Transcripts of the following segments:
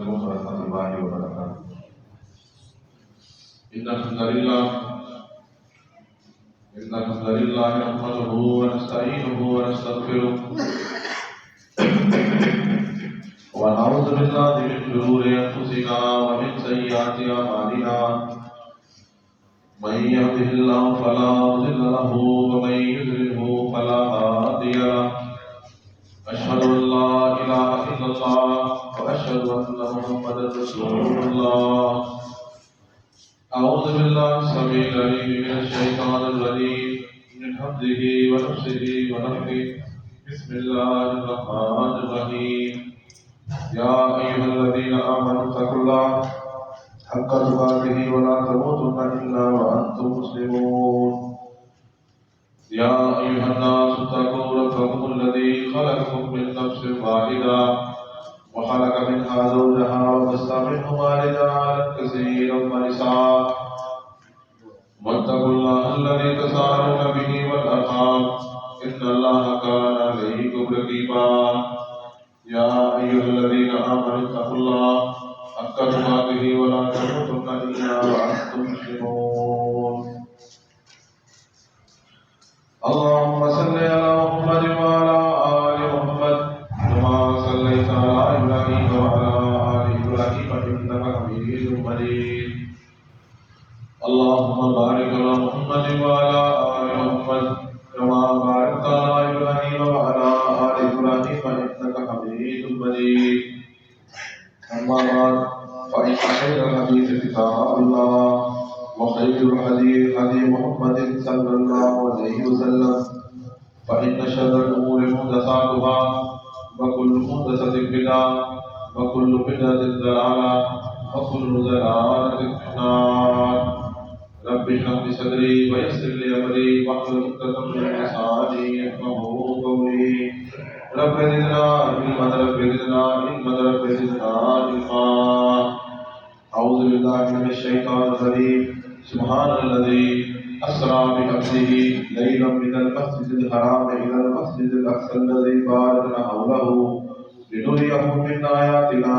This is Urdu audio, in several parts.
علیکم ورحمۃ اللہ وبرکاتہ۔ إن الحمد لله نحمده ونستعينه ونستغفره ونعوذ بالله من شرور أنفسنا ومن سيئات أعمالنا، من يهده الله فلا مضل له ومن يضلله فلا هادي له، أشهد أن لا إله إلا الله وأشهد أن محمدا رسول الله۔ أعوذ بالله السميع العليم من الشيطان الرجيم من همزه ونفسه ونفخه، بسم الله الرحمن الرحيم۔ يا أيها الذين آمنوا اتقوا الله حق تقاته ولا تموتن إلا وأنتم مسلمون۔ يا أيها الناس اتقوا ربكم الذي خلقكم من نفس واحدة وخلق منها زوجها وبث منهما رجالا كثيرا ونساء، واتقوا الله الذي تساءلون به والأرحام إن الله كان عليكم رقيبا۔ يا أيها الذين آمنوا اتقوا الله حق تقاته ولا تموتن إلا وأنتم مسلمون۔ اللهم صل على محمد وعلى آل محمد كما صليت على إبراهيم وعلى آل إبراهيم إنك حميد مجيد۔ اللهم بارك على محمد وعلى آل محمد كما باركت على إبراهيم وعلى آل إبراهيم إنك حميد مجيد۔ أما بعد، فإن خير الحديث كتاب الله وخير الهدي هدي محمد صلى الله عليه وسلم، فإن شر الأمور محدثاتها وكل محدثة بدعة وكل بدعة ضلالة وكل ضلالة في النار۔ رب اشرح لي صدري ويسر لي أمري واحلل عقدة من لساني يفقهوا قولي۔ رب زدنا علما رب زدنا علما رب زدنا علما۔ أعوذ بالله من الشيطان الرجيم۔ سبحان الذي أسرى بعبده ليلا من المسجد الحرام إلى المسجد الأقصى الذي باركنا حوله لنريه من آياتنا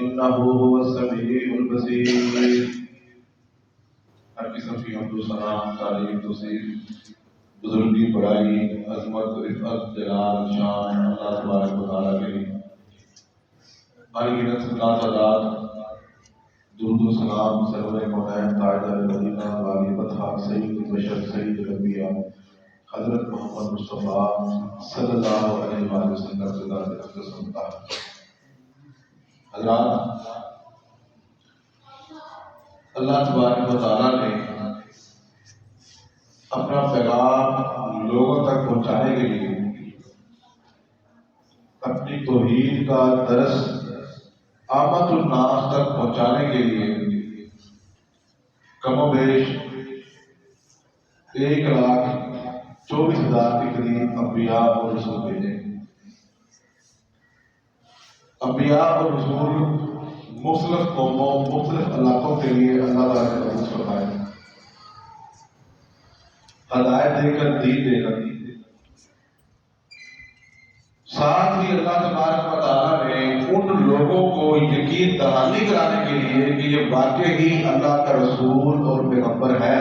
إنه هو السميع البصير۔ ہر قسم کی حمد و ثنا، تعریف، توصیف، بزرگی، بڑائی، عظمت، رفعت، جلال، شان اللہ تبارک و تعالیٰ کے لیے۔ انگنت تعداد درود و سلام سرور کونین تاجدار مدینہ والی بطحاق سید البشر سید الانبیاء حضرت محمد مصطفیٰ صلی اللہ علیہ وآلہ وسلم سے ذات اقدس مطاہر۔ حضرات، اللہ تبارک و تعالیٰ نے اپنا پیغام لوگوں تک پہنچانے کے لیے اپنی توحید کا درس عامت الناس تک پہنچانے کے لیے کم و بیش 1,24,000 کے قریب انبیاء اور رسول بھیجے۔ انبیاء اور رسول مختلف قوموں، مختلف علاقوں کے لیے اللہ تعالیٰ نے رسول فرمائے، ہدایت دے کر، دین دے کر۔ ساتھ ہی اللہ تبارک و تعالیٰ نے ان لوگوں کو یقین دہانی کرانے کے لیے کہ یہ واقعی اللہ کا رسول اور پیغمبر ہے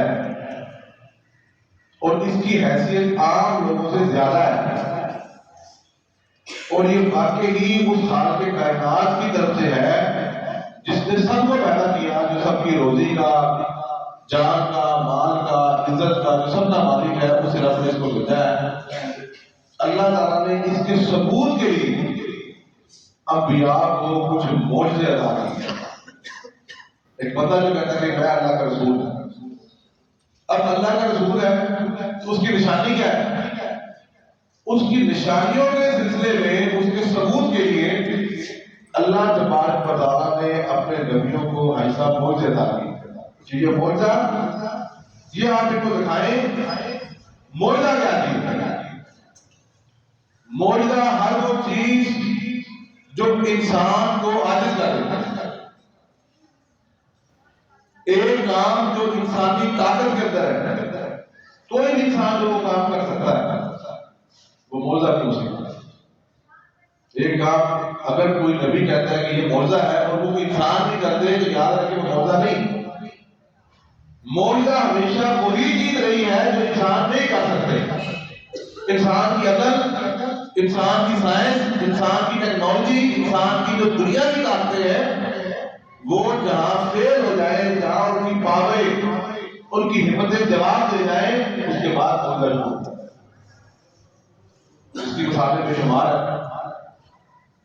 اور اس کی حیثیت عام لوگوں سے زیادہ ہے، اور یہ واقعی اس خالق کائنات کی طرف سے ہے جس نے سب کو پیدا کیا، جو سب کی روزی کا، جان کا، مال کا، عزت کا جو سب کا مالک ہے، اسے رب نے اس کو بھیجا ہے۔ اللہ تعالیٰ نے اس کے ثبوت کے لیے انبیاء کو کچھ معجزے عطا کیے۔ ایک بندہ جو کہتا ہے کہ میں اللہ کا رسول ہوں، اب اللہ کا رسول ہے تو اس کی نشانی کیا ہے؟ اس کی نشانیوں کے سلسلے میں، اس کے ثبوت کے لیے اللہ تبارک و تعالیٰ نے اپنے نبیوں کو ایسا معجزے عطا کیے۔ یہ معجزہ یہ آپ ان کو دکھائیں، معجزہ کیا چیز ہے؟ معجزہ ہر وہ چیز جو انسان کو عاجز کر دیتا ہے، ایک کام جو انسانی طاقت کے اندر ہے، کوئی انسان جو وہ کام کر سکتا ہے وہ معجزہ نہیں ہو سکتا۔ ایک کام اگر کوئی نبی کہتا ہے کہ یہ معجزہ ہے اور وہ کوئی انسان بھی کرتے تو یاد رکھے وہ معجزہ نہیں. معجزہ ہمیشہ وہی چیز رہی ہے جو انسان نہیں کر سکتے. انسان کی عقل، انسان کی سائنس، انسان کی ٹیکنالوجی، انسان کی جو دنیا کی طاقتیں ہیں وہ جہاں فیل ہو جائے، جہاں ان کی پاوریں، ان کی ہمتیں جواب دے جائیں، اس کے بعد معجزہ شروع ہوتا ہے. اس کی مثالیں بے شمار ہے.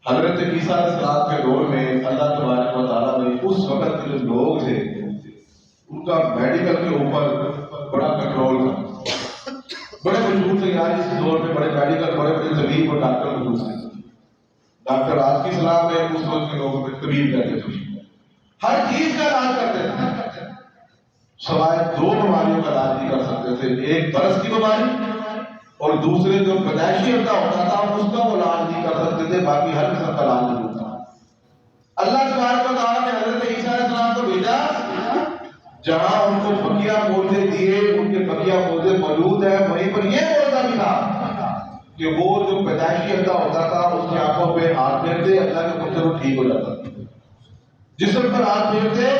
حضرت عیسیٰ علیہ السلام کے دور میں اللہ تبارک و تعالیٰ نے اس وقت کے جو لوگ تھے ان کا میڈیکل کے اوپر بڑا کنٹرول تھا. بڑے مشہور تھے یار اس دور میں، بڑے میڈیکل، بڑے بڑے طبیب اور ڈاکٹر موجود تھے. ڈاکٹر آج کی اصطلاح میں اس وقت کے لوگوں کو طبیب کہتے تھے. ہر چیز کا علاج کرتے تھے سوائے دو بیماریوں کا علاج نہیں کر سکتے تھے. ایک برس کی بیماری اور دوسرے جو پیدائشی عمدہ ہوتا تھا اس کا وہ علاج نہیں کر سکتے تھے. باقی ہر قسم کا علاج موجود تھا. اللہ تبارک و تعالیٰ نے حضرت عیسیٰ علیہ السلام کو بھیجا جہاں ان کو بقیہ معجزے دیے، ان کے بقیہ معجزے موجود ہیں. وہیں پر یہ معجزہ بھی تھا کہ وہ جو پیدائشی عمدہ ہوتا تھا اس کی آنکھوں پہ ہاتھ پھیرتے، اللہ کے حکم سے وہ ٹھیک ہو جاتا تھا. جسم پر ہاتھ پھیرتے،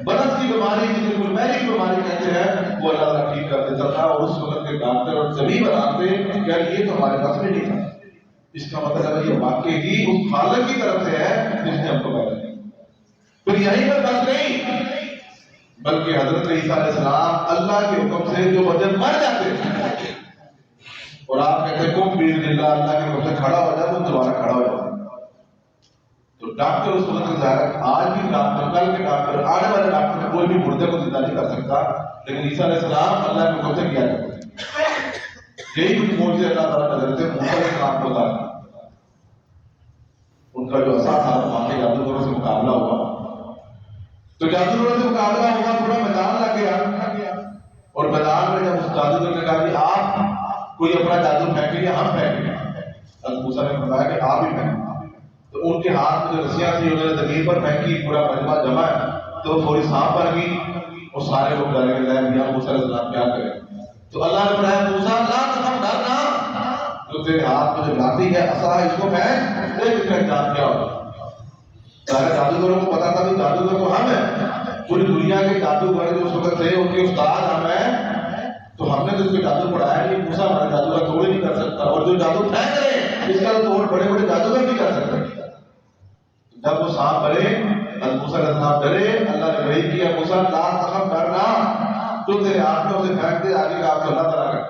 برس کی بیماری جسے گلمیری کی بیماری کہتے ہیں وہ اللہ تعالیٰ ٹھیک کر دیتا تھا. اور اس وقت کے ڈاکٹر اور طبیب بتاتے کہ یار یہ تو ہمارے پاس میں نہیں تھا. اس کا مطلب ہے یہ واقعی ہی اس خالق کی طرف سے ہے جس نے ہم کو پیدا کیا. پھر یہیں پر بس نہیں بلکہ حضرت عیسیٰ علیہ السلام اللہ کے حکم سے جو وجہ مر جاتے ہیں اور آپ کہتے ہیں کم باذن اللہ اللہ کے حکم سے کھڑا ہو جائے وہ دوبارہ کھڑا ہو جاتا. تو ڈاکٹر اس وقت ظاہر آج بھی ڈاکٹر، کل کے ڈاکٹر، آنے والے ڈاکٹر کوئی بھی مردے کو زندہ نہیں کر سکتا. لیکن عیسیٰ علیہ السلام اللہ کے حکم سے کیا کرتے ہیں. یہی کچھ معجزے اللہ تعالیٰ نے حضرت موسیٰ علیہ السلام کو عطا کیا. ان کا جو عصا تھا وہاں کے جادوگروں سے مقابلہ ہوا تو جادوگروں سے مقابلہ ہوا، تھوڑا میدان لگ گیا اور میدان میں جب اس جادوگر نے کہا کہ آپ کوئی اپنا جادو پھینکیں یا ہم پھینکیں، حضرت موسیٰ نے فرمایا کہ آپ ہی پھینکیں. تو ان کے ہاتھ میں جو رسیاں تھیں انہوں نے زمین پر پھینکی، پورا مجمع جمع ہے تو فوری سانپ بن گئی اور سارے لوگ ڈر گئے میاں موسیٰ علیہ السلام کیا کریں. تو اللہ نے فرمایا موسیٰ لا تخف، ڈرنا، جو تیرے ہاتھ میں جو لاٹھی ہے عصا ہے اس کو پھینک، دیکھ اس کا انجام کیا ہوگا. سارے جادوگروں کو پتا تھا کہ جادوگر کو ہم ہیں، پوری دنیا کے جادوگر جو اس وقت تھے ان کے استاد ہم ہیں، تو ہم نے تو اس کو جادو پڑھایا کہ موسیٰ ہمارا جادو کا توڑ ہی نہیں کر سکتا، اور جو جادو پھینک رہے اس کا توڑ بڑے بڑے جادوگر بھی کر سکتے. جب وہ سانپ بڑھے موسیٰ علیہ السلام ڈرے، اللہ نے وحی کیا موسیٰ لا تخف، ڈرنا، تو تیرے ہاتھ میں اسے پھینک دے، آگے کا آپ کو اللہ تعالیٰ کا.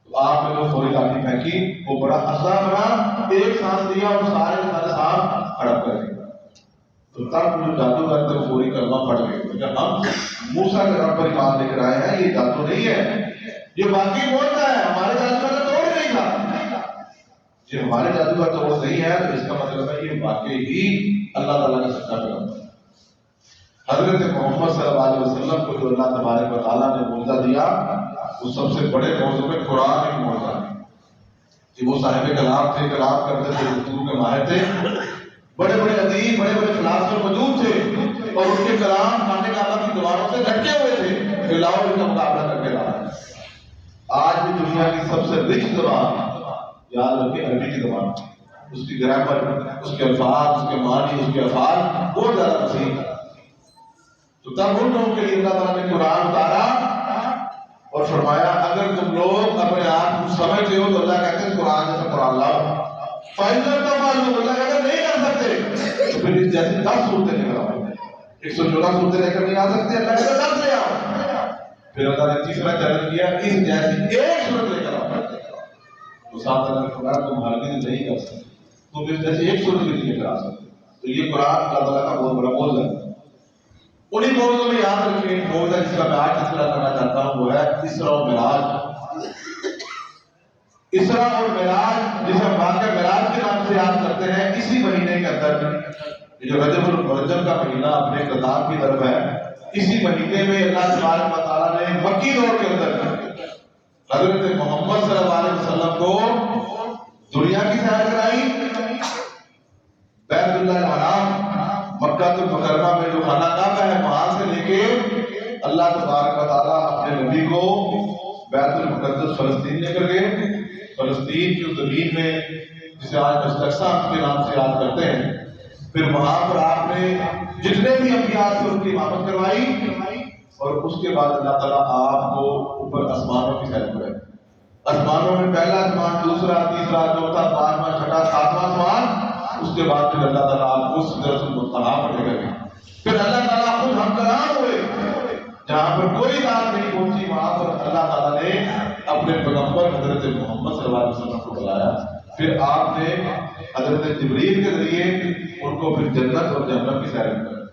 تو آپ نے جو فوری لاٹھی پھینکی وہ بڑا عصا بنا، ایک سانس لیا اور سارے سانپ ہڑپ کر گئے. تو تب جو جادوگر تھے وہ فوری کلمہ پڑھ گئے کہ ہم موسیٰ کے رب پر ایمان لے کر آئے ہیں، یہ جادو نہیں ہے، یہ واقعی بولتا ہے، ہمارے جادو کا توڑ نہیں تھا. یہ ہمارے جادو کا توڑ نہیں ہے تو اس کا مطلب ہے یہ واقعی ہی اللہ تعالیٰ کا سچا پیغمبر ہے. حضرت محمد صلی اللہ علیہ وسلم کو جو اللہ تبارک و تعالیٰ نے معجزہ دیا وہ سب سے بڑے موضوع میں قرآن ایک معجزہ ہے کہ وہ صاحب کلام تھے، کلام کرتے تھے، گفتگو کے ماہر تھے. بڑے بڑے ادیب، بڑے بڑے فلاسفر موجود تھے اور ان کے کلام خانے کعبہ کی دیواروں سے لٹکے ہوئے تھے کہ لاؤ ان کا مقابلہ کر کے لاؤ. آج بھی دنیا کی سب سے رچ زبان یاد رکھیں عربی کی زبان، اس کی گرامر، اس کے الفاظ، اس کے معنی، اس کے افعال بہت زیادہ وسیع ہے. تو تب ان لوگوں کے لیے اللہ تعالیٰ نے قرآن اتارا اور فرمایا اگر تم لوگ اپنے آپ کو سمجھتے ہو تو اللہ کہتے ہیں قرآن جیسا قرآن لاؤ. فائدہ تو معلوم اللہ کہتے نہیں کر سکتے تو پھر جیسے 10 صورتیں لے کر آؤ، 114 صورتیں لے کر نہیں آ سکتے، اللہ کہتے 10 لے آؤ. پھر اللہ نے تیسرا چیلنج کیا اس جیسی ایک صورت لے کر آؤ. تو ساتھ اللہ نے فرمایا تم ہرگز نہیں کر سکتے، تو پھر جیسے ایک صورت بھی نہیں لے کر آ سکتے. تو یہ قرآن اللہ تعالیٰ کا بہت بڑا معجزہ ہے. انہیں موضوع میں یاد رکھیں موضوع جس کا میں آج تذکرہ کرنا چاہتا ہوں وہ ہے اسراء و معراج. اسراء اور معراج جسے ہم واقعہ معراج کے نام سے یاد کرتے ہیں، اسی مہینے کے اندر یہ جو رجب المرجب کا مہینہ اپنے اختتام کی طرف ہے، اسی مہینے میں اللہ تبارک و تعالیٰ نے مکی دور کے اندر حضرت محمد صلی اللہ علیہ وسلم کو دنیا کی سیر کرائی. بیت اللہ الحرام مکہ المکرمہ میں جو خانہ کعبہ ہے وہاں سے لے کے اللہ تبارک و تعالیٰ اپنے نبی کو بیت المقدس فلسطین لے کر گئے. فلسطین کی زمین میں جسے آج مستقصہ کے نام سے یاد کرتے ہیں. پھر وہاں پر آپ نے جتنے بھی انبیاء تھے ان کی امامت کروائی اور اس کے بعد اللہ تعالیٰ آپ کو اوپر آسمانوں کی سیر کرائے. آسمانوں میں پہلا آسمان، دوسرا، تیسرا، چوتھا، پانچواں، چھٹا، ساتواں آسمان. اس کے بعد پھر اللہ تعالیٰ آپ کو سدرۃ المنتہا پر لے گئے. پھر اللہ تعالیٰ خود ہم کلام ہوئے. جہاں پر کوئی ذات نہیں پہنچی وہاں پر اللہ تعالیٰ نے اپنے پیغمبر حضرت محمد صلی اللہ علیہ وسلم کو بلایا. پھر آپ نے حضرت جبریل کے ذریعے ان کو پھر جنت اور جہنم کی سیر کرائی.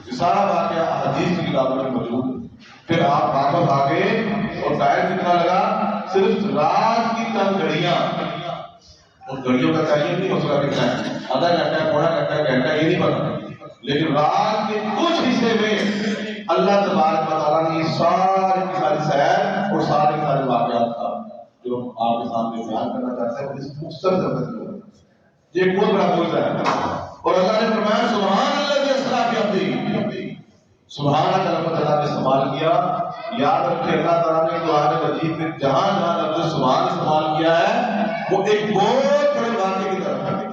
یہ سارا واقعہ حدیث کی کتابوں میں موجود ہے. پھر آپ واپس آ گئے اور ٹائم کتنا لگا؟ صرف رات کی چند گھڑیاں. ان گھڑیوں کا تعین نہیں ہو سکا کتنا ہے، آدھا گھنٹہ، پونا گھنٹہ، گھنٹہ، یہ نہیں پتا. لیکن رات کے کچھ حصے میں اللہ تبارک و تعالیٰ نے ساری کی ساری سیر اور سارے کے سارے واقعات کا جو آپ کے سامنے بیان کرنا چاہتے ہیں اس مختصر زبان میں. یہ ایک بہت بڑا معجزہ ہے. اور اللہ نے فرمایا سبحان اللہ اسرا بعبدہ. سبحان کا لفظ اللہ نے استعمال کیا. یاد رکھیں اللہ تعالیٰ نے قرآن مجید میں جہاں جہاں لفظ سبحان استعمال کیا ہے وہ ایک بہت بڑے واقعے کی طرف ہے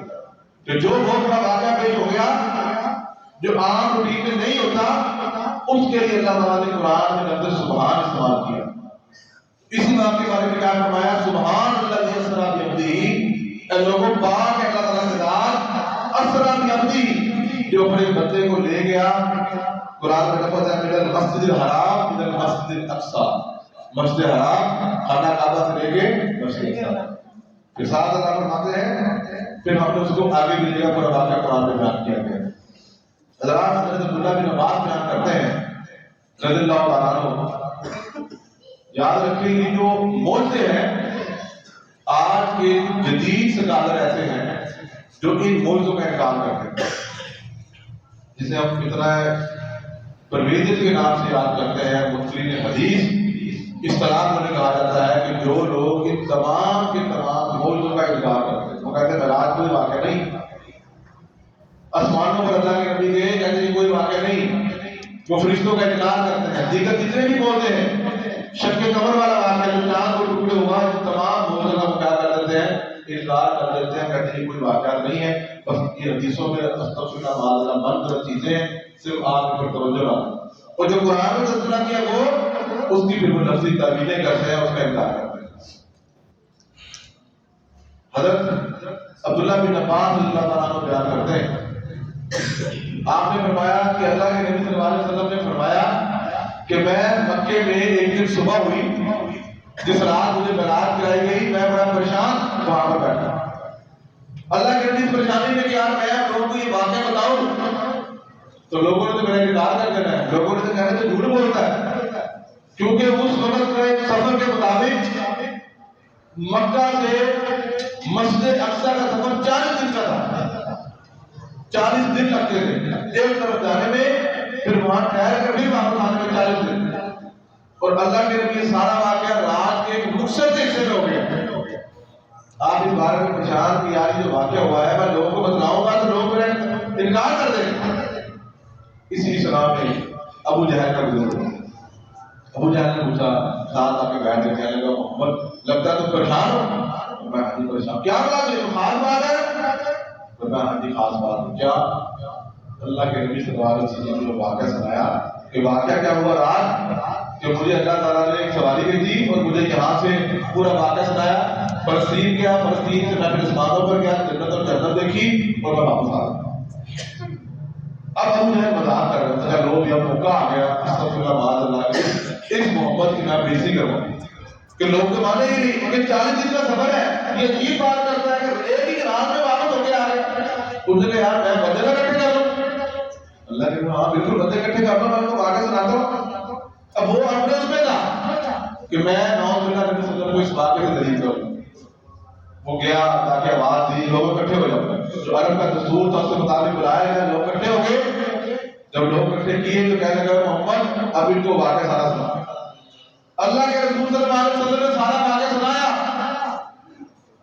کہ جو بہت بڑا واقعہ پیش ہو گیا جو عام روٹین میں نہیں ہوتا اس کے لیے اللہ تعالیٰ نے قرآن میں لفظ سبحان استعمال کیا. اسی بات کے بارے میں کیا فرمایا سبحان اللہ اسرا بعبدہ. اے لوگوں پاک ہے اللہ تعالیٰ کی ذات اسرا بعبدہ جو اپنے بندے کو لے گیا. قرآن میں لفظ ہے من المسجد الحرام الى المسجد الاقصى. مسجد حرام خانہ کعبہ سے لے کے مسجد اقصی. پھر ساتھ اللہ فرماتے ہیں پھر ہم نے اس کو آگے بھی لے گا پورا واقعہ قرآن میں بیان کیا گیا. حضرات حضرت عبداللہ بن عباس بیان کرتے ہیں رضی اللہ تعالیٰ عنہ. یاد رکھیں یہ جو معجزے ہیں آج کے جدید سکالر ایسے ہیں جو ان معجزوں کا انکار کرتے ہیں جسے ہم اتنا پرویزت کے نام سے یاد کرتے ہیں. مفسرین حدیث اس طرح انہیں کہا جاتا ہے کہ جو لوگ ان تمام کے تمام معجزوں کا انکار کرتے ہیں وہ کہتے ہیں معراج کوئی واقعہ نہیں. آسمانوں پر اللہ کے نبی گئے کہتے ہیں کوئی واقعہ نہیں. وہ فرشتوں کا انکار کرتے ہیں. دیگر جتنے بھی بولتے ہیں شک قمر والا واقعہ جو چاند کو ٹکڑے ہوا ہے تمام معجزوں کا کیا کر دیتے ہیں انکار کر دیتے ہیں. کہتے ہیں کوئی واقعہ نہیں ہے بس یہ حدیثوں میں استغفر اللہ من گھڑت چیزیں صرف آپ پر توجہ نہ. اور جو قرآن میں تذکرہ کیا وہ اس کی پھر وہ لفظی تعبیریں کرتے ہیں اس کا انکار کرتے ہیں. حضرت عبداللہ بن عباس رضی اللہ تعالیٰ عنہ بیان کرتے ہیں آپ نے فرمایا کہ اللہ کے نبی صلی اللہ علیہ وسلم نے فرمایا کہ میں مکے میں ایک دن صبح ہوئی جس رات مجھے معراج کرائی گئی میں بڑا پریشان وہاں پر بیٹھا. اللہ کے نبی اس پریشانی میں کیا میں لوگوں کو یہ واقعہ بتاؤں تو لوگوں نے تو میرا انکار کر دینا ہے. لوگوں نے تو کہنا تو جھوٹ بولتا ہے کیونکہ اس وقت کے سفر کے مطابق مکہ سے مسجد اقصی کا سفر 40 دن کا تھا. 40 دن لگتے تھے ایک طرف جانے میں پھر وہاں ٹھہر کر بھی واپس آنے میں 40 دن. اور اللہ کے نبی سارا واقعہ رات کے ایک مختصر حصے میں ہو گیا. آپ اس بارے میں پہچان کی یار جو واقعہ ہوا ہے میں لوگوں کو بتلاؤں گا تو لوگ میرا انکار کر دیں گے. اسی سلام میں ابو جہل کا گزر ہوا. ابو جہل نے پوچھا ساتھ آ کے بیٹھ کہنے لگا محمد لگتا ہے تم پریشان ہو. میں ہاں جی پریشان. کیا بات ہے خاص بات ہے؟ میں ہاں جی خاص بات ہے. کیا؟ اللہ کے نبی صلی اللہ علیہ وسلم نے واقعہ سنایا کہ واقعہ کیا ہوا رات کہ مجھے اللہ تعالیٰ نے ایک سواری کی دی اور مجھے یہاں سے پورا واقعہ سنایا. فلسطین گیا, فلسطین سے میں پھر آسمانوں پر گیا, جنت اور جنت دیکھی اور میں واپس آ گیا. اب ابو جہل مذاق کر رہا تھا لوگ یہ موقع آ گیا استغفر اللہ معاذ اللہ کے اس محبت کی میں بےزتی کروں کہ لوگ تو مانے ہی نہیں کہ 40 دن کا سفر ہے. یہ عجیب بات کرتا ہے کہ ایک ہی رات میں واپس ہو کے آ رہے. اس نے کہا یار میں بندے نہ اکٹھے کر لوں. اللہ نے کہا ہاں بالکل بندے اکٹھے کر لو, میں ان کو واقعہ سناتا ہوں. اب وہ اپنے اس میں تھا کہ میں نعوذ باللہ نبی صلی اللہ علیہ وسلم کو اس واقعے سے دلیل کروں. وہ گیا تاکہ آواز دی لوگ اکٹھے ہو جاؤ. جو عرب کا دستور تھا اس کے مطابق بلایا گیا, لوگ اکٹھے ہو گئے. جب لوگ اکٹھے کیے تو کہنے لگا محمد اب ان کو واقعہ سارا سنا. اللہ کے رسول صلی اللہ علیہ وسلم نے سارا واقعہ سنایا.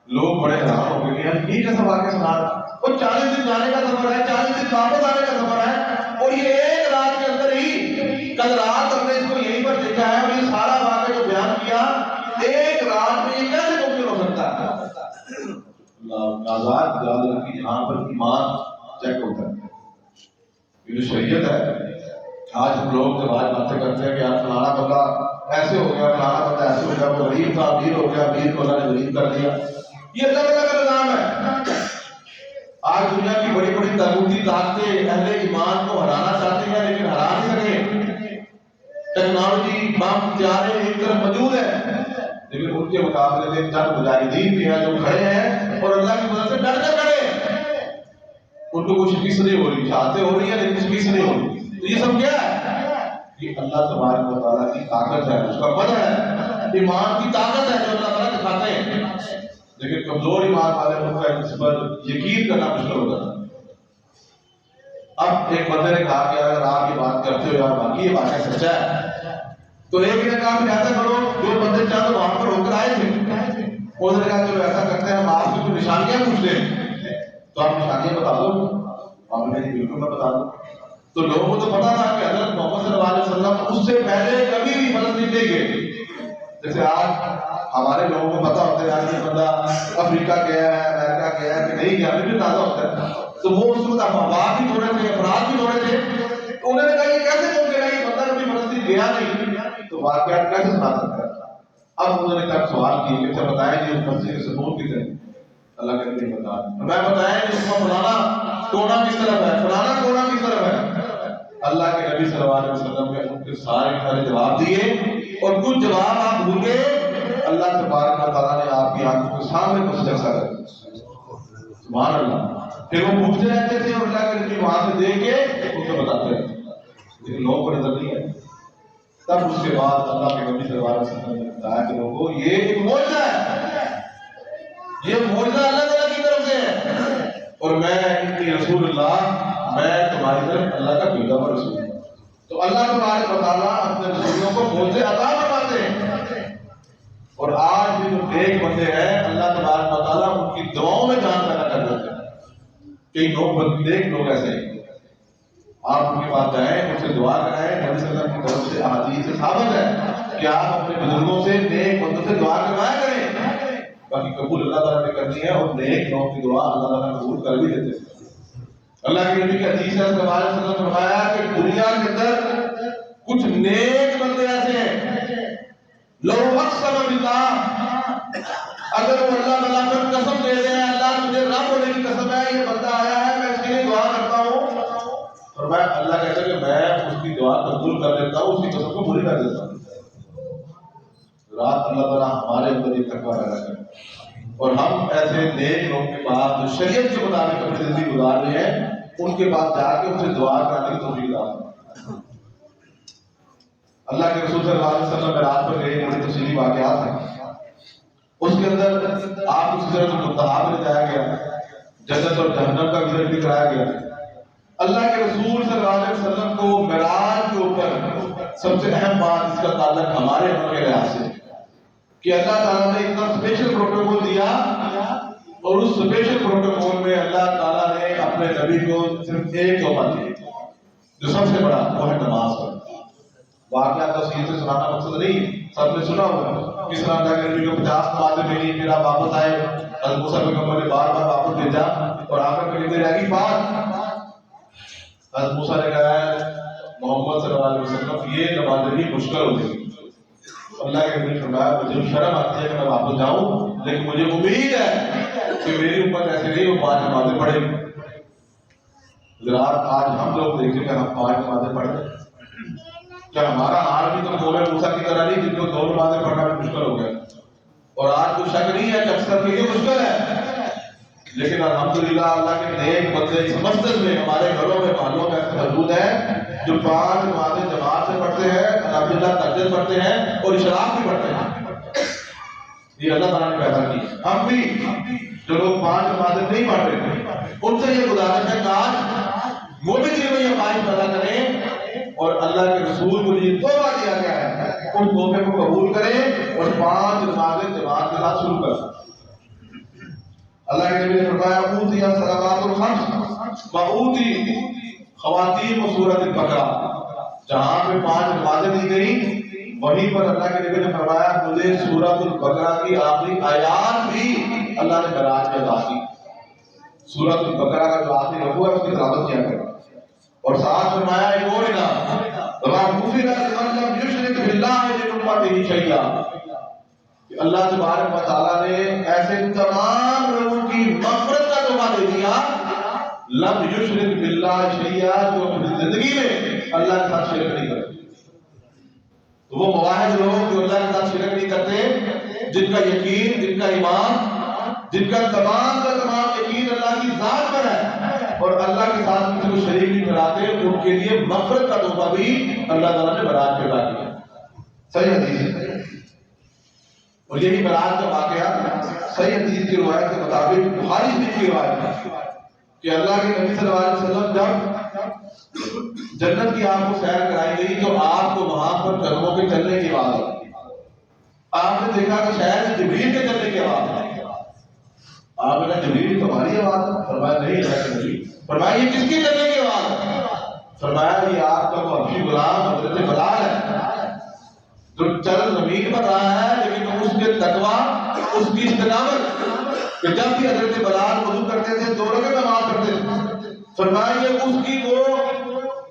لوگ بڑے حیران ہو گئے یار یہ کیسا واقعہ سنا رہا. وہ 40 دن جانے کا سفر ہے, 40 دن واپس آنے کا سفر ہے اور یہ ایک رات کے اندر ہی کل رات ہم نے اس کو یہیں پر دیکھا ہے اور یہ سارا واقعہ جو بیان کیا ایک رات میں یہ کیسے ممکن ہو سکتا ہے؟ یہاں پر ایمان چیک ہوتا ہے. یہ جو شریعت ہے، آج ہم لوگ جب آج باتیں کرتے ہیں کہ یار فلانا بندہ ایسے ہو گیا، فلانا بندہ ایسے ہو گیا، وہ غریب تھا امیر ہو گیا، امیر کو اللہ نے غریب کر دیا، یہ اللہ تعالیٰ کا نظام ہے. آج دنیا کی بڑی بڑی طاقتی طاقتیں اہل ایمان کو ہرانا چاہتے ہیں لیکن ہرا نہیں سکے. ٹیکنالوجی بم ہتھیاریں ایک طرف موجود ہے لیکن ان کے مقابلے میں چند مجاہدین بھی ہیں جو کھڑے ہیں اور اللہ کی مدد سے ڈٹ کر کھڑے ہیں. ان کو کوئی شکست نہیں ہو رہی، چاہتے ہو رہی ہے لیکن شکست نہیں ہو رہی. تو یہ سب کیا ہے؟ یہ اللہ تبارک و تعالیٰ کی طاقت ہے، اس کا مدد ہے، ایمان کی طاقت ہے جو اللہ تعالیٰ دکھاتے ہیں. لیکن کمزور ایمان والے ان کا اس پر یقین کرنا مشکل ہو جاتا ہے. اب ایک بندے نے کہا کہ اگر آپ یہ بات کرتے ہو یار باقی یہ بات سچا ہے، تو ایک نے کہا کہ ایسا کرو، جو بندے چاہتے وہاں پر ہو کر آئے تھے انہوں نے کہا چلو ایسا کرتے ہیں ہم آپ سے کچھ نشانیاں پوچھتے ہیں، تو آپ نشانیاں بتا دو. آپ نے کہا بالکل میں بتا دوں. تو لوگوں کو تو پتا تھا کہ حضرت محمد صلی اللہ علیہ وسلم اس سے پہلے کبھی بھی فلسطین نہیں گئے. جیسے آج ہمارے لوگوں کو پتا ہوتا ہے یار یہ بندہ افریقہ گیا ہے، امریکہ گیا ہے کہ نہیں گیا، ہمیں بھی تازہ ہوتا ہے. تو وہ اس وقت افواہ بھی تھوڑے تھے، افراد بھی تھوڑے تھے. تو انہوں نے کہا یہ کیسے ممکن ہے کہ بندہ کبھی فلسطین گیا نہیں، تو واقعات کیسے سنا سکتا ہے. اب انہوں نے کہا سوال کیے کہ بتائیں جی اس مسجد کے ستون کدھر ہے. اللہ کے نبی بتا میں بتائیں کہ اس کا فلانا کونا کس طرف ہے، فلانا کونا کس طرف ہے. اللہ کے نبی صلی اللہ علیہ وسلم نے ان کے سارے جواب دیے اور کچھ جواب آپ بھول گئے. اللہ تبارک و تعالیٰ نے آپ کی آنکھوں کے سامنے کچھ جیسا کر دیا. سبحان اللہ. پھر وہ پوچھتے رہتے تھے اور اللہ کے نبی وہاں سے دیکھ کے ان کو بتاتے رہتے لیکن لوگوں کو نظر نہیں ہے. تب اس کے بعد اللہ کے نبی صلی اللہ علیہ وسلم نے بتایا کہ لوگوں یہ ایک معجزہ ہے، یہ معجزہ اللہ تعالیٰ کی طرف سے ہے اور میں انی رسول اللہ، میں تمہاری طرف اللہ کا بھیجا ہوا رسول ہوں. تو اللہ تبارک و تعالیٰ اپنے رسولوں کو معجزے عطا فرماتے ہیں. اور آج بھی جو نیک بندے ہیں اللہ تبارک و تعالیٰ ان کی دعاؤں میں جان پیدا کر دیتے ہیں. کئی لوگ نیک لوگ ایسے ہیں، آپ ان کے پاس جائیں ان سے دعا کرائیں. نبی صلی اللہ علیہ وسلم کی طرف سے احادیث سے ثابت ہے کہ آپ اپنے بزرگوں سے نیک بندوں سے دعا کروایا کریں. باقی قبول اللہ تعالیٰ نے کرنی ہے اور نیک لوگوں کی دعا اللہ تعالیٰ قبول کر بھی دیتے ہیں. اللہ کے نبی کی حدیث ہے صلی اللہ علیہ وسلم نے فرمایا کہ دنیا کے اندر کچھ نیک بندے ایسے ہیں لو اقسم باللہ، اگر وہ اللہ تعالیٰ پر قسم دے دیں اللہ مجھے رب ہونے کی قسم ہے یہ بندہ آیا ہے میں اس کے لیے دعا کرتا ہوں، اور میں اللہ کہتا ہے کہ میں اس کی دعا قبول کر لیتا ہوں، اس کی قسم کو پوری کر دیتا ہوں. رات اللہ تعالیٰ ہمارے اندر یہ تقویٰ پیدا کرے اور ہم ایسے نیک لوگوں کے پاس جو شریعت کے مطابق اپنی زندگی گزار رہے ہیں ان کے پاس جا کے ان سے دعا کرانے کی توفیق عطا فرمائے. اللہ کے رسول صلی اللہ علیہ وسلم رات پر گئے، بڑی تفصیلی واقعات ہیں. اس کے اندر آپ کو سدرۃ المنتہا میں لے جایا گیا، جنت اور جہنم کا ذکر بھی کرایا گیا. اللہ کے رسول صلی اللہ علیہ وسلم کو معراج کے اوپر سب سے اہم بات اس کا تعلق ہمارے عمل کے لحاظ سے کہ اللہ تعالیٰ نے اتنا اسپیشل پروٹوکول دیا اور اس اسپیشل پروٹوکول میں اللہ تعالیٰ نے اپنے نبی کو صرف ایک تحفہ دیا جو سب سے بڑا، وہ ہے نماز کا. واقعہ تفصیل سے سنانا مقصد نہیں، سب نے سنا ہوگا کس طرح اللہ کے نبی کو 50 نمازیں ملی، پھر آپ واپس آئے، حضرت موسیٰ پیغمبر نے بار بار واپس بھیجا اور آخر میں کتنے رہ گئی بات. حضرت موسیٰ نے کہا ہے محمد صلی اللہ علیہ وسلم یہ نمازیں بھی مشکل ہو گئی. اللہ کے نبی نے فرمایا مجھے شرم آتی ہے کہ میں واپس جاؤں لیکن مجھے امید ہے کہ میری امت ایسے نہیں وہ 5 نمازیں پڑھے. ذرا آج ہم لوگ دیکھیں کہ ہم 5 نمازیں پڑھ رہے ہیں، کیا ہمارا حال بھی تو قوم موسیٰ کی طرح نہیں جن کو 2 نمازیں پڑھنا بھی مشکل ہو گیا؟ اور آج کوئی شک نہیں ہے کہ اکثر کے لیے مشکل ہے، لیکن الحمدللہ اللہ کے نیک بندے اس مسجد میں ہمارے گھروں میں محلوں میں ایسے موجود ہیں جو 5 نمازیں جماعت سے پڑھتے ہیں، الحمدللہ تہجد پڑھتے ہیں اور اشراق بھی پڑھتے ہیں. یہ اللہ تعالیٰ نے پیدا کی. ہم بھی جو لوگ 5 نمازیں نہیں پڑھ رہے ان سے یہ گزارش ہے کاش وہ بھی دل میں یہ خواہش پیدا کریں اور اللہ کے رسول کو یہ تحفہ دیا گیا ہے ان تحفے کو قبول کریں اور 5 نمازیں جماعت کے ساتھ شروع کریں. اللہ کے نبی نے فرمایا اوتی الصلوات الخمس واوتی خواتین و سورۃ البقرہ. جہاں پہ 5 نمازیں دی گئی وہیں پر اللہ کے نبی نے فرمایا مجھے سورۃ البقرہ کی آخری آیات بھی اللہ نے معراج میں عطا کی. سورۃ البقرہ کا جو آخری رکوع ہے اس کی تلاوت کیا کریں. اور ساتھ فرمایا ایک اور انعام غفر لمن لم یشرک باللہ من امتہ شیئا، کہ اللہ تبارک و تعالیٰ نے ایسے تمام لوگوں کی مغفرت کا تحفہ دے دیا لم یشرک باللہ شیئا، جو اپنی زندگی میں اللہ کے ساتھ شرک نہیں کرتے. تو وہ مواحد لوگ جو اللہ کے ساتھ شرک نہیں کرتے، جن کا یقین، جن کا ایمان، جن کا تمام یقین اللہ کی ذات پر ہے اور اللہ کے ساتھ کسی کو شریک نہیں ٹھہراتے، ان کے لیے مغفرت کا تحفہ بھی اللہ تعالیٰ نے برات کے عطا کیا. صحیح حدیث ہے. اور یہی برات کا واقعہ صحیح حدیث کی روایت کے مطابق بخاری شریف کی روایت ہے کہ اللہ کے نبی صلی اللہ علیہ وسلم جب جنت کی آپ کو سیر کرائی گئی تو آپ کو وہاں پر قدموں کے چلنے کی آواز آئی. آپ نے دیکھا کہ شاید جبریل کے چلنے کی آواز آئی. آپ نے جبریل تمہاری آواز ہے؟ فرمایا نہیں ہے نبی. فرمایا یہ کس کی چلنے کی آواز ہے؟ فرمایا یہ آپ کا وہ حبشی غلام حضرت بلال ہے جو چل زمین پر رہا ہے، لیکن اس کے تقویٰ، اس کی استقامت، کہ جب بھی حضرت بلال وضو کرتے تھے 2 رکعت نماز پڑھتے تھے، فرمایا یہ اس کی وہ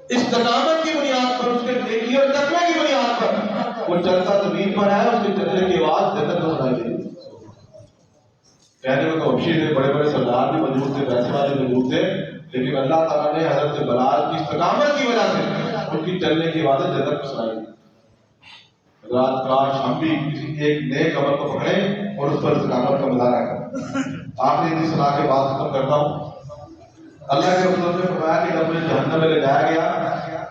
استقامت کی بنیاد پر، اس کے نیکی اور تقوی کی بنیاد پر وہ چلتا زمین پر ہے، اس کے چلنے کی آواز جنت میں سنائی دے. کہنے میں تو حبشی تھے، بڑے بڑے سردار بھی موجود تھے، پیسے والے موجود تھے، لیکن اللہ تعالیٰ نے حضرت بلال کی استقامت کی وجہ سے ان کی چلنے کی آواز جنت میں سنائی دی. رات کاش ہم بھی کسی ایک نیک عمل کو پکڑیں اور اس پر استقامت کا مظاہرہ کریں. آخری حدیث سنا کے بات ختم کرتا ہوں. اللہ کے رسول نے فرمایا کہ جب مجھے جہنم میں لے جایا گیا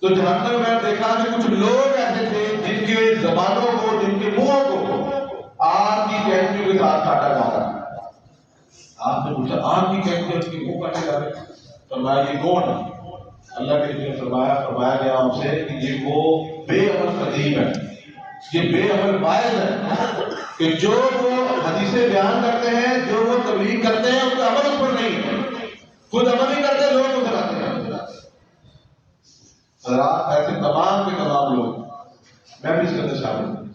تو جہنم میں دیکھا کہ کچھ لوگ ایسے تھے جن کے زبانوں کو، جن کے منہوں کو آگ کی کینچیوں کے ساتھ کاٹا جا رہا ہے. آپ نے پوچھا آگ کی کینچیوں کے منہ کاٹے جا رہے ہیں؟ فرمایا یہ کون ہے؟ اللہ کے نبی نے فرمایا گیا آپ سے کہ یہ وہ بے عمل قدیم ہے، یہ بے عمل باعث ہے کہ جو وہ حدیثیں بیان کرتے ہیں، جو وہ تبلیغ کرتے ہیں، ان کا عمل اس پر نہیں ہے، خود عمل نہیں کرتے، لوگ کو سناتے ہیں. حضرات ایسے تمام کے تمام لوگ، میں بھی اس کے اندر شامل ہوں،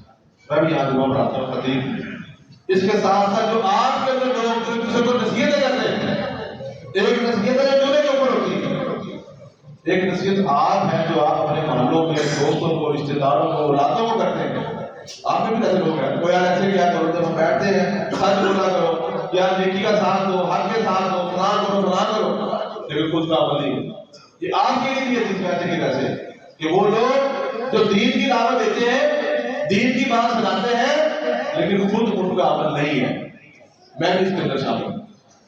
میں بھی یہاں جمعہ پڑھاتا ہوں خطیب. اس کے ساتھ ساتھ جو آپ کے اندر لوگ ایک دوسرے کو نصیحتیں کرتے ہیں، ایک نصیحت ہے جو کے اوپر ہوتی ہے، ایک نصیحت آپ ہے جو آپ اپنے محلوں میں دوستوں کو، رشتے داروں کو، اولادوں کو کرتے ہیں. آپ میں بھی ایسے لوگ ہیں، کوئی ایسے کیا کرو جب ہم بیٹھتے ہیں سچ بولا کرو، یا نیکی کا ساتھ دو، حق کے ساتھ دو، فلاں کرو، لیکن خود کا عمل نہیں. یہ آپ کے لیے بھی ہے جس ویسے کی ویسے کہ وہ لوگ جو دین کی دعوت دیتے ہیں، دین کی بات سناتے ہیں، لیکن خود ان کا عمل نہیں ہے. میں بھی اس کے اندر شامل ہوں.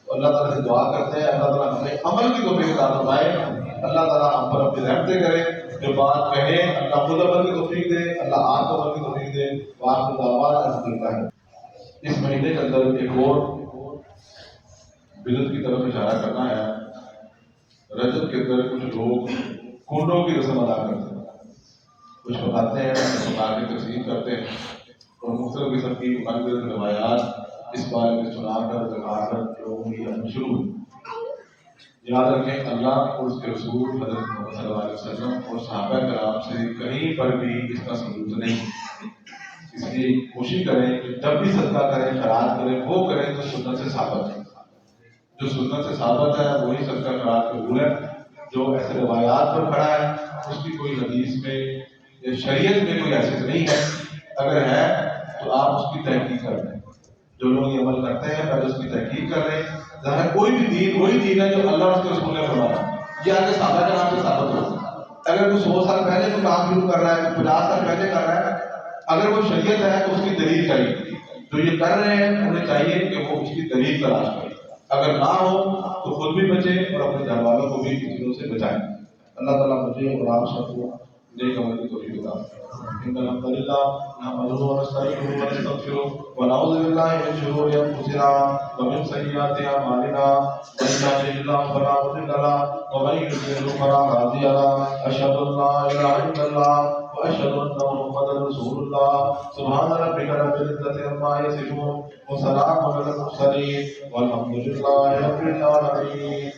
اللہ تعالیٰ سے دعا کرتے ہیں اللہ تعالیٰ ہمیں عمل کی توفیق عطا فرمائے. اللہ تعالیٰ ہم پر اپنی رحمتیں کرے، جو بات کہیں اللہ خود عمل کی توفیق دے، اللہ آپ کو عمل کی توفیق دے. وآخر دعوانا الحمدللہ. اس مہینے کے اندر ایک اور بدعت کی طرف اشارہ کرنا ہے. رجب کے اندر کچھ لوگ کنڈوں کی رسم ادا کرتے ہیں، کچھ بتاتے ہیں، بتا کے تقسیم کرتے ہیں اور مختلف قسم کی منفرد روایات اس بارے میں سنا کر دکھا کر لوگوں کی عمل شروع ہوئی. یاد رکھیں اللہ اور اس کے رسول حضرت محمد صلی اللہ علیہ وسلم اور صحابہ کرام سے کہیں پر بھی اس کا ثبوت نہیں. اس لیے کوشش کریں کہ جب بھی صدقہ کریں، خیرات کریں، وہ کریں تو سنت سے ثابت ہے. جو سنت سے ثابت ہے وہی صدقہ خیرات قبول ہے. جو ایسے روایات پر کھڑا ہے اس کی کوئی حدیث میں یا شریعت میں کوئی حیثیت نہیں ہے. اگر ہے تو آپ اس کی تحقیق کر لیں. جو لوگ یہ عمل کرتے ہیں پہلے اس کی تحقیق کر لیں. ظاہر کوئی بھی دین وہی دین ہے جو اللہ اور اس کے رسول نے فرمایا. یہ آگے صحابہ کے نام سے ثابت ہو. اگر کوئی 100 سال پہلے کوئی کام شروع کر رہا ہے، کوئی 50 سال پہلے کر رہا ہے، اگر وہ شریعت ہے تو اس کی دلیل چاہیے. جو یہ کر رہے ہیں انہیں چاہیے کہ وہ اس کی دلیل تلاش کریں. اگر نہ ہو تو خود بھی بچیں اور اپنے گھر والوں کو بھی ان چیزوں سے بچائیں. اللہ تعالیٰ مجھے اور آپ سب کو نیک عمل کی توفیق عطا فرمائے. ان الحمد للہ نحمدہ ونستعینہ ونستغفرہ ونعوذ باللہ من شرور انفسنا ومن سیئات اعمالنا من یهده الله فلا مضل له ومن یضلل فلا هادی له. اشهد ان لا اله الا الله واشهد ان محمدا رسول الله. سبحان ربک رب العزة عما یصفون وسلام علی المرسلین والحمد للہ رب العالمین.